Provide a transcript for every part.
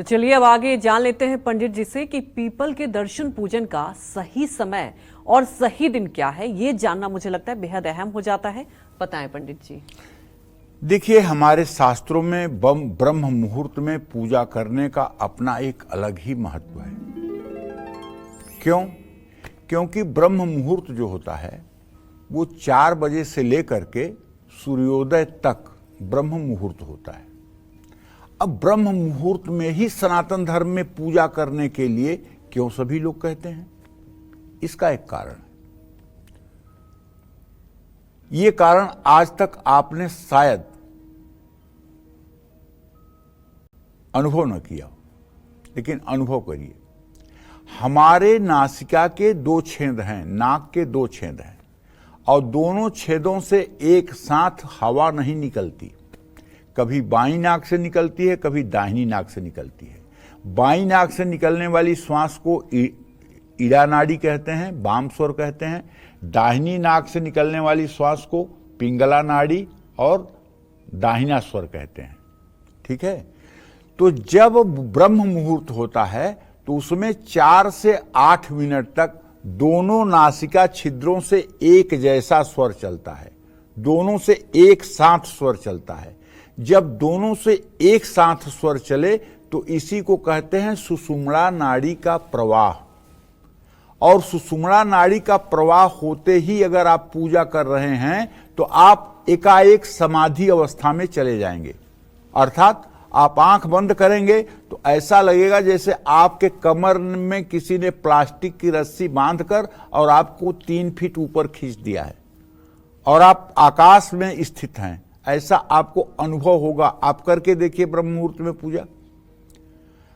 चलिए अब आगे जान लेते हैं पंडित जी से कि पीपल के दर्शन पूजन का सही समय और सही दिन क्या है। ये जानना मुझे लगता है बेहद अहम हो जाता है। बताएं पंडित जी। देखिए, हमारे शास्त्रों में ब्रह्म मुहूर्त में पूजा करने का अपना एक अलग ही महत्व है। क्यों? क्योंकि ब्रह्म मुहूर्त जो होता है वो 4 बजे से लेकर के सूर्योदय तक ब्रह्म मुहूर्त होता है। अब ब्रह्म मुहूर्त में ही सनातन धर्म में पूजा करने के लिए क्यों सभी लोग कहते हैं? इसका एक कारण है। ये कारण आज तक आपने शायद अनुभव न किया हो, लेकिन अनुभव करिए। हमारे नासिका के 2 छेद हैं, नाक के 2 छेद हैं, और दोनों छेदों से एक साथ हवा नहीं निकलती। कभी बाईं नाक से निकलती है, कभी दाहिनी नाक से निकलती है। बाईं नाक से निकलने वाली श्वास को ईड़ा नाड़ी कहते हैं, वाम स्वर कहते हैं। दाहिनी नाक से निकलने वाली श्वास को पिंगला नाड़ी और दाहिना स्वर कहते हैं। ठीक है? तो जब ब्रह्म मुहूर्त होता है तो उसमें 4 से 8 मिनट तक दोनों नासिका छिद्रों से एक जैसा स्वर चलता है, दोनों से एक साथ स्वर चलता है। जब दोनों से एक साथ स्वर चले तो इसी को कहते हैं सुषुम्ना नाड़ी का प्रवाह। और सुषुम्ना नाड़ी का प्रवाह होते ही अगर आप पूजा कर रहे हैं तो आप एकाएक समाधि अवस्था में चले जाएंगे। अर्थात आप आंख बंद करेंगे तो ऐसा लगेगा जैसे आपके कमर में किसी ने प्लास्टिक की रस्सी बांधकर और आपको 3 फीट ऊपर खींच दिया है और आप आकाश में स्थित हैं, ऐसा आपको अनुभव होगा। आप करके देखिए ब्रह्म मुहूर्त में पूजा।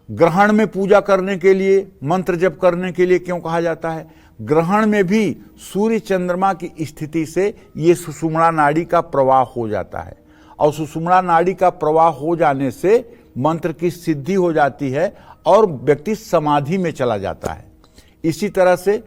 ग्रहण में पूजा करने के लिए, मंत्र जप करने के लिए क्यों कहा जाता है? ग्रहण में भी सूर्य चंद्रमा की स्थिति से ये सुषुम्ना नाड़ी का प्रवाह हो जाता है, और सुषुम्ना नाड़ी का प्रवाह हो जाने से मंत्र की सिद्धि हो जाती है और व्यक्ति समाधि में चला जाता है। इसी तरह से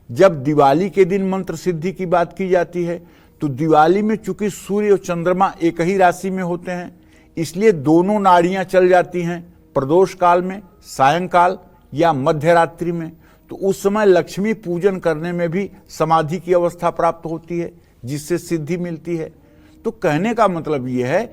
जब दिवाली के दिन मंत्र सिद्धि की बात की जाती है तो दिवाली में चूंकि सूर्य और चंद्रमा एक ही राशि में होते हैं, इसलिए दोनों नाड़ियां चल जाती हैं प्रदोष काल में, सायंकाल या मध्य रात्रि में। तो उस समय लक्ष्मी पूजन करने में भी समाधि की अवस्था प्राप्त होती है, जिससे सिद्धि मिलती है। तो कहने का मतलब यह है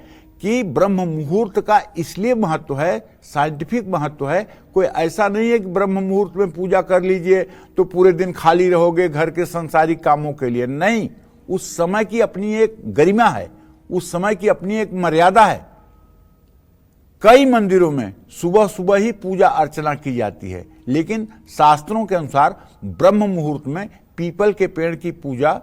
कि ब्रह्म मुहूर्त का इसलिए महत्व है, साइंटिफिक महत्व है। कोई ऐसा नहीं है कि ब्रह्म मुहूर्त में पूजा कर लीजिए तो पूरे दिन खाली रहोगे घर के सांसारिक कामों के लिए। नहीं, उस समय की अपनी एक गरिमा है, उस समय की अपनी एक मर्यादा है। कई मंदिरों में सुबह सुबह ही पूजा अर्चना की जाती है, लेकिन शास्त्रों के अनुसार ब्रह्म मुहूर्त में पीपल के पेड़ की पूजा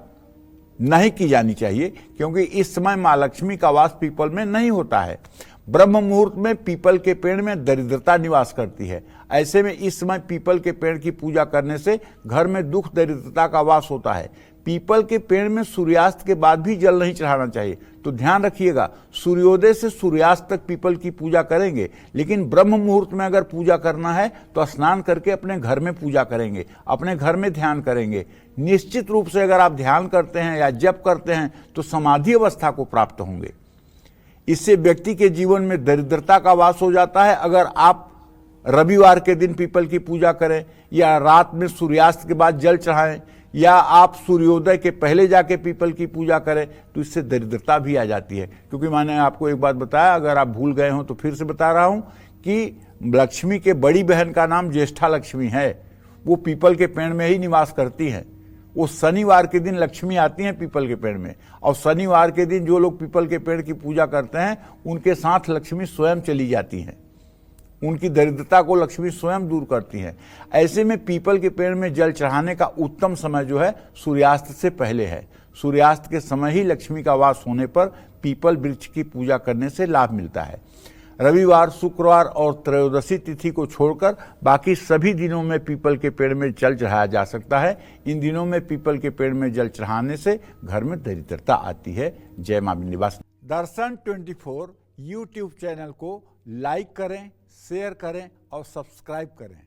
नहीं की जानी चाहिए, क्योंकि इस समय मां लक्ष्मी का वास पीपल में नहीं होता है। ब्रह्म मुहूर्त में पीपल के पेड़ में दरिद्रता निवास करती है। ऐसे में इस समय पीपल के पेड़ की पूजा करने से घर में दुख दरिद्रता का वास होता है। पीपल के पेड़ में सूर्यास्त के बाद भी जल नहीं चढ़ाना चाहिए। तो ध्यान रखिएगा, सूर्योदय से सूर्यास्त तक पीपल की पूजा करेंगे, लेकिन ब्रह्म मुहूर्त में अगर पूजा करना है तो स्नान करके अपने घर में पूजा करेंगे, अपने घर में ध्यान करेंगे। निश्चित रूप से अगर आप ध्यान करते हैं या जप करते हैं तो समाधि अवस्था को प्राप्त होंगे। इससे व्यक्ति के जीवन में दरिद्रता का वास हो जाता है। अगर आप रविवार के दिन पीपल की पूजा करें या रात में सूर्यास्त के बाद जल चढ़ाएं या आप सूर्योदय के पहले जाके पीपल की पूजा करें तो इससे दरिद्रता भी आ जाती है। क्योंकि मैंने आपको एक बात बताया, अगर आप भूल गए हो तो फिर से बता रहा हूं कि लक्ष्मी के बड़ी बहन का नाम ज्येष्ठा लक्ष्मी है। वो पीपल के पेड़ में ही निवास करती हैं। वो शनिवार के दिन लक्ष्मी आती हैं पीपल के पेड़ में, और शनिवार के दिन जो लोग पीपल के पेड़ की पूजा करते हैं उनके साथ लक्ष्मी स्वयं चली जाती हैं। उनकी दरिद्रता को लक्ष्मी स्वयं दूर करती हैं। ऐसे में पीपल के पेड़ में जल चढ़ाने का उत्तम समय जो है सूर्यास्त से पहले है। सूर्यास्त के समय ही लक्ष्मी का वास होने पर पीपल वृक्ष की पूजा करने से लाभ मिलता है। रविवार, शुक्रवार और त्रयोदशी तिथि को छोड़कर बाकी सभी दिनों में पीपल के पेड़ में जल चढ़ाया जा सकता है। इन दिनों में पीपल के पेड़ में जल चढ़ाने से घर में दरिद्रता आती है। जय मां विंध्यवासिनी। दर्शन 24 यूट्यूब चैनल को लाइक करें, शेयर करें और सब्सक्राइब करें।